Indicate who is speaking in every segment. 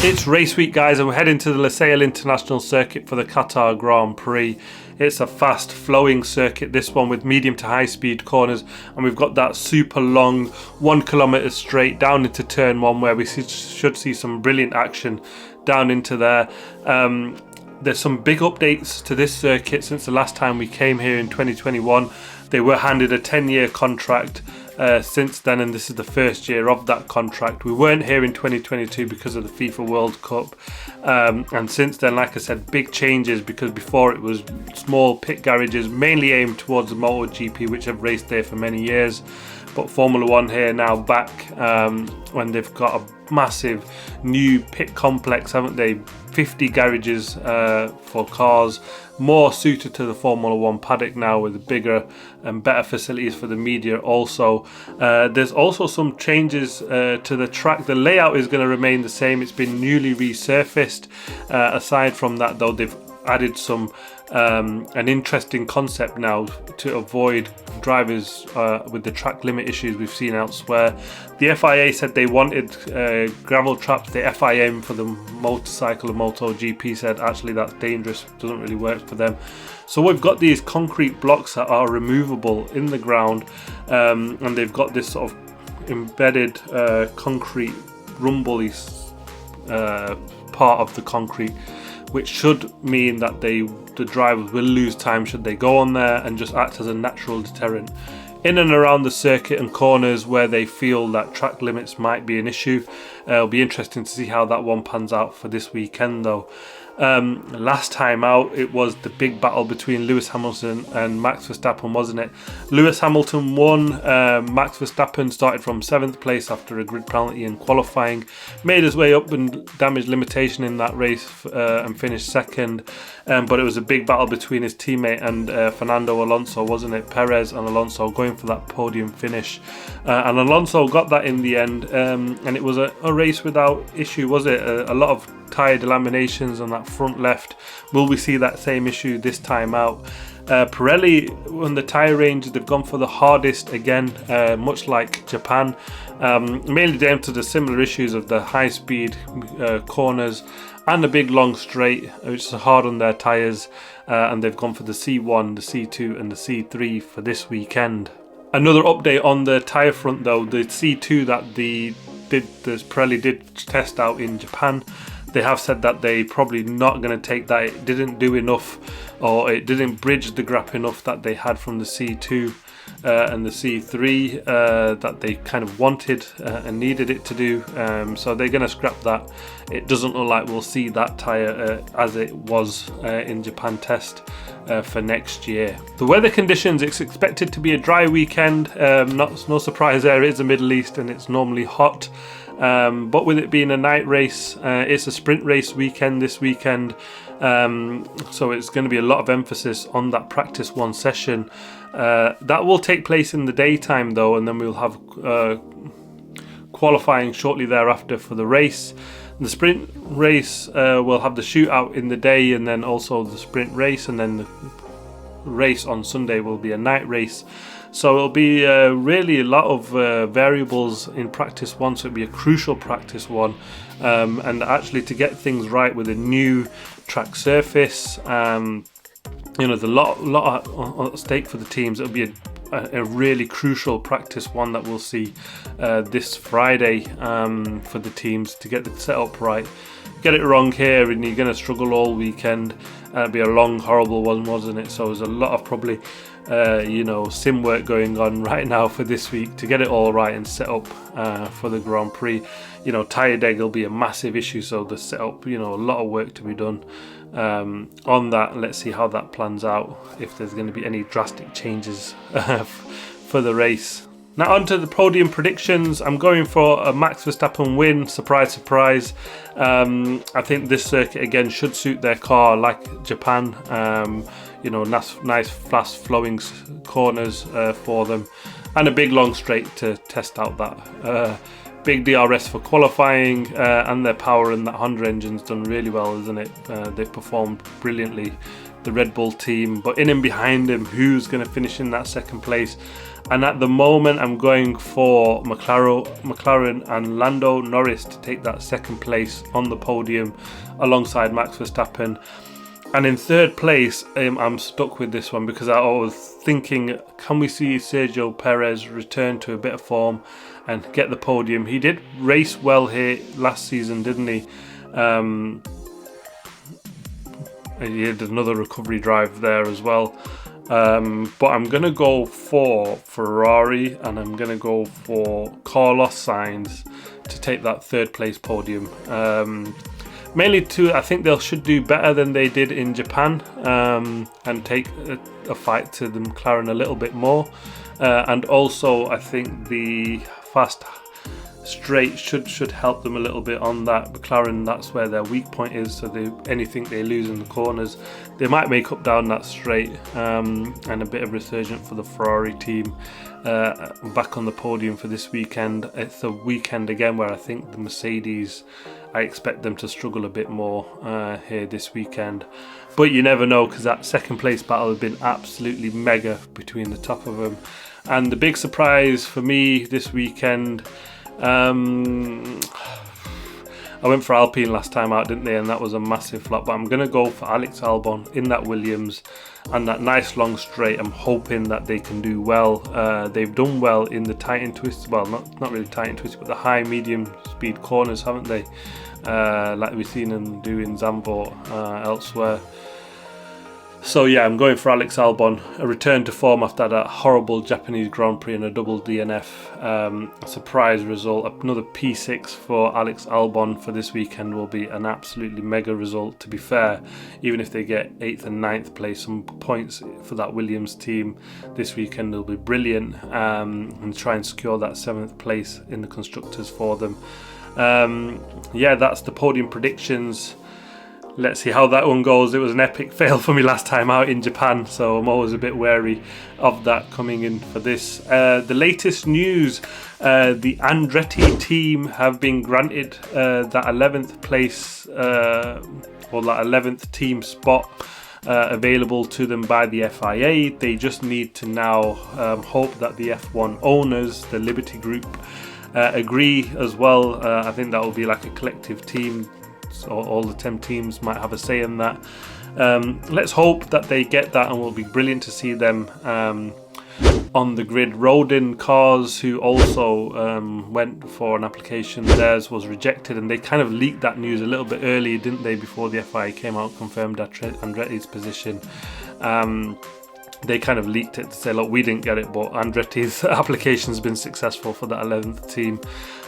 Speaker 1: It's race week, guys, and we're heading to the Losail International Circuit for the Qatar Grand Prix. It's a fast flowing circuit, this one, with medium to high speed corners, and we've got that super long 1 kilometer straight down into turn 1 where we should see some brilliant action down into there. There's some big updates to this circuit since the last time we came here in 2021. They were handed a 10-year contract since then, and this is the first year of that contract. We weren't here in 2022 because of the FIFA World Cup, and since then, like I said, big changes, because before it was small pit garages mainly aimed towards the MotoGP, which have raced there for many years. But Formula One here now back, when they've got a massive new pit complex, haven't they? 50 garages for cars, more suited to the Formula One paddock now, with bigger and better facilities for the media also. There's also some changes to the track. The layout is going to remain the same. It's been newly resurfaced. Aside from that, though, they've added some an interesting concept now to avoid drivers with the track limit issues we've seen elsewhere. The FIA said they wanted gravel traps. The FIM for the motorcycle and MotoGP said actually that's dangerous, doesn't really work for them. So we've got these concrete blocks that are removable in the ground, and they've got this sort of embedded concrete rumbly part of the concrete, which should mean that the drivers will lose time should they go on there, and just act as a natural deterrent in and around the circuit and corners where they feel that track limits might be an issue. It'll be interesting to see how that one pans out for this weekend, though. Last time out, it was the big battle between Lewis Hamilton and Max Verstappen, wasn't it? Lewis Hamilton won. Max Verstappen started from 7th place after a grid penalty in qualifying, made his way up and damaged limitation in that race, and finished 2nd. But it was a big battle between his teammate and Fernando Alonso, wasn't it? Perez and Alonso going for that podium finish, and Alonso got that in the end, and it was a race without issue, was it? A lot of tyre delaminations on that front left. Will we see that same issue this time out? Pirelli on the tyre range, they've gone for the hardest again, much like Japan, mainly down to the similar issues of the high speed corners and the big long straight, which is hard on their tyres, and they've gone for the C1, the C2 and the C3 for this weekend. Another update on the tyre front, though, the C2 that Pirelli did test out in Japan, they have said that they probably not going to take that. It didn't do enough, or it didn't bridge the gap enough that they had from the C2 and the C3 that they kind of wanted and needed it to do. So they're going to scrap that. It doesn't look like we'll see that tyre as it was in Japan test for next year. The weather conditions, it's expected to be a dry weekend. No surprise there, it is the Middle East and it's normally hot. But with it being a night race, it's a sprint race weekend this weekend, so it's going to be a lot of emphasis on that practice one session. That will take place in the daytime, though, and then we'll have qualifying shortly thereafter for the race. The sprint race will have the shootout in the day, and then also the sprint race, and then the race on Sunday will be a night race. So it'll be really a lot of variables in practice one, so it'll be a crucial practice one, and actually to get things right with a new track surface, there's a lot at stake for the teams. It'll be a really crucial practice one that we'll see this Friday for the teams to get the setup right. Get it wrong here and you're going to struggle all weekend. It'll be a long, horrible one, wasn't it? So there's a lot of probably sim work going on right now for this week to get it all right and set up for the Grand Prix. Tyre deg will be a massive issue, so the setup, a lot of work to be done on that. Let's see how that plans out, if there's going to be any drastic changes for the race. Now on to the podium predictions. I'm going for a Max Verstappen win, surprise, surprise. I think this circuit again should suit their car like Japan. Nice fast flowing corners for them, and a big long straight to test out that big DRS for qualifying, and their power in that Honda engine's done really well, isn't it? They've performed brilliantly, the Red Bull team. But in and behind him, who's going to finish in that second place? And at the moment, I'm going for McLaren and Lando Norris to take that second place on the podium alongside Max Verstappen. And in third place, I'm stuck with this one because I was thinking, can we see Sergio Perez return to a bit of form and get the podium? He did race well here last season, didn't he? He did another recovery drive there as well. But I'm going to go for Ferrari, and I'm going to go for Carlos Sainz to take that third place podium. Mainly I think they should do better than they did in Japan, and take a fight to the McLaren a little bit more. And also I think the fast straight should help them a little bit on that. McLaren, that's where their weak point is, so anything they lose in the corners, they might make up down that straight. And a bit of resurgence for the Ferrari team, back on the podium for this weekend. It's a weekend again where I think the Mercedes, I expect them to struggle a bit more here this weekend. But you never know, because that second place battle has been absolutely mega between the top of them. And the big surprise for me this weekend, I went for Alpine last time out, didn't they? And that was a massive flop. But I'm going to go for Alex Albon in that Williams and that nice long straight. I'm hoping that they can do well. They've done well in the tight and twist. Well, not really tight and twist, but the high medium speed corners, haven't they? Like we've seen them do in Zandvoort elsewhere. So yeah, I'm going for Alex Albon, a return to form after that horrible Japanese Grand Prix and a double DNF. Surprise result, another P6 for Alex Albon for this weekend will be an absolutely mega result. To be fair, even if they get 8th and 9th place, some points for that Williams team this weekend will be brilliant, and try and secure that 7th place in the Constructors for them. Yeah, that's the podium predictions. Let's see how that one goes. It was an epic fail for me last time out in Japan, so I'm always a bit wary of that coming in for this. The latest news, the Andretti team have been granted that 11th place, or that 11th team spot available to them by the FIA. They just need to now hope that the F1 owners, the Liberty Group, agree as well. I think that will be like a collective team. So all the 10 teams might have a say in that. Let's hope that they get that, and it will be brilliant to see them on the grid. Rodin Cars, who also went for an application, theirs was rejected, and they kind of leaked that news a little bit early, didn't they, before the FIA came out and confirmed Andretti's position. They kind of leaked it to say, look, we didn't get it, but Andretti's application has been successful for that 11th team.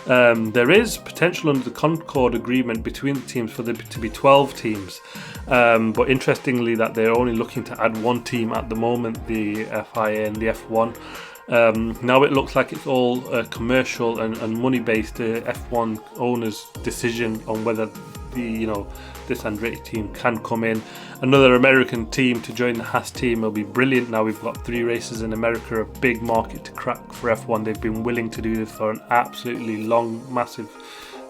Speaker 1: There is potential under the Concord agreement between the teams for there to be 12 teams. But interestingly, that they're only looking to add one team at the moment, the FIA and the F1. Now it looks like it's all commercial and money-based. F1 owners' decision on whether this Andretti team can come in. Another American team to join the Haas team will be brilliant. Now we've got 3 races in America, a big market to crack for F1. They've been willing to do this for an absolutely long, massive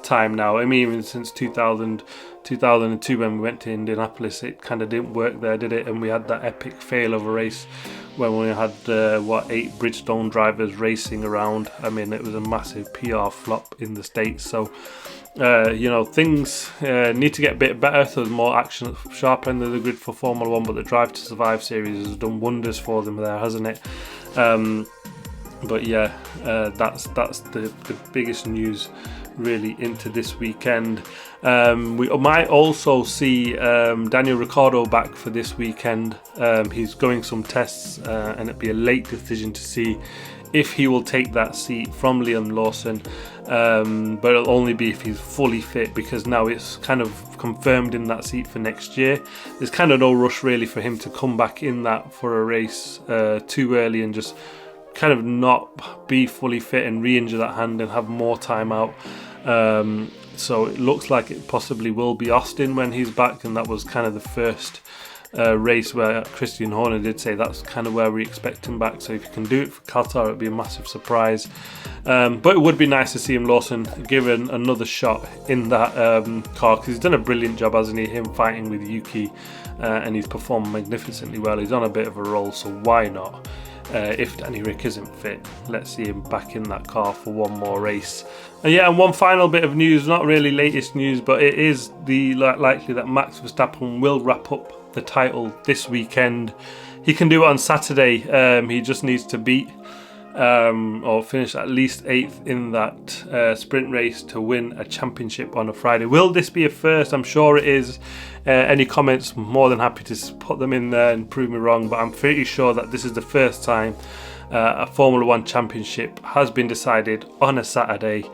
Speaker 1: time now. I mean, even since 2002 when we went to Indianapolis, it kind of didn't work there, did it? And we had that epic fail of a race when we had 8 Bridgestone drivers racing around. I mean, it was a massive PR flop in the States. So things need to get a bit better, so there's more action at the sharp end of the grid for Formula 1, but the Drive to Survive series has done wonders for them there, hasn't it? But yeah, that's the biggest news really into this weekend. We might also see Daniel Ricciardo back for this weekend. He's going some tests, and it'd be a late decision to see if he will take that seat from Liam Lawson, but it'll only be if he's fully fit, because now it's kind of confirmed in that seat for next year. There's kind of no rush really for him to come back in that for a race too early and just kind of not be fully fit and re-injure that hand and have more time out. So it looks like it possibly will be Austin when he's back, and that was kind of the first race where Christian Horner did say that's kind of where we expect him back. So if you can do it for Qatar, it'd be a massive surprise. But it would be nice to see Lawson given another shot in that car, because he's done a brilliant job, hasn't he? Him fighting with Yuki, and he's performed magnificently well. He's on a bit of a roll, so why not if Danny Rick isn't fit. Let's see him back in that car for one more race. And yeah, and one final bit of news, not really latest news, but it is likely that Max Verstappen will wrap up the title this weekend. He can do it on Saturday. He just needs to beat or finish at least 8th in that sprint race to win a championship on a Friday. Will this be a first? I'm sure it is. Any comments, more than happy to put them in there and prove me wrong, but I'm pretty sure that this is the first time a Formula 1 championship has been decided on a Saturday.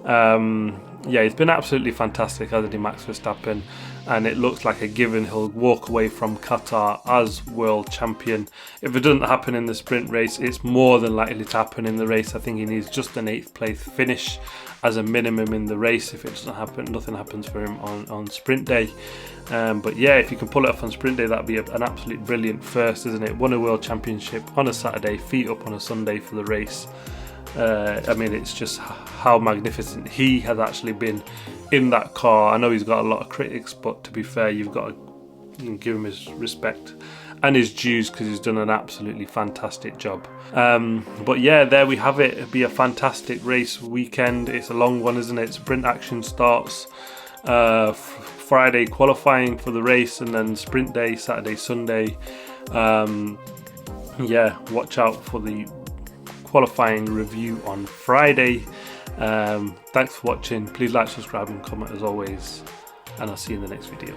Speaker 1: Yeah, it's been absolutely fantastic, hasn't he, Max Verstappen? And it looks like a given he'll walk away from Qatar as world champion. If it doesn't happen in the sprint race, it's more than likely to happen in the race. I think he needs just an 8th place finish as a minimum in the race. If it doesn't happen, nothing happens for him on sprint day. But yeah, if you can pull it off on sprint day, that'd be an absolute brilliant first, isn't it? Won a world championship on a Saturday, feet up on a Sunday for the race. I mean, it's just how magnificent he has actually been in that car. I know he's got a lot of critics, but to be fair, you've got to give him his respect and his dues, because he's done an absolutely fantastic job. But yeah, there we have it. It'll be a fantastic race weekend. It's a long one, isn't it? Sprint action starts Friday, qualifying for the race, and then sprint day Saturday, Sunday. Yeah, watch out for the qualifying review on Friday. Thanks for watching. Please like, subscribe and comment as always, and I'll see you in the next video.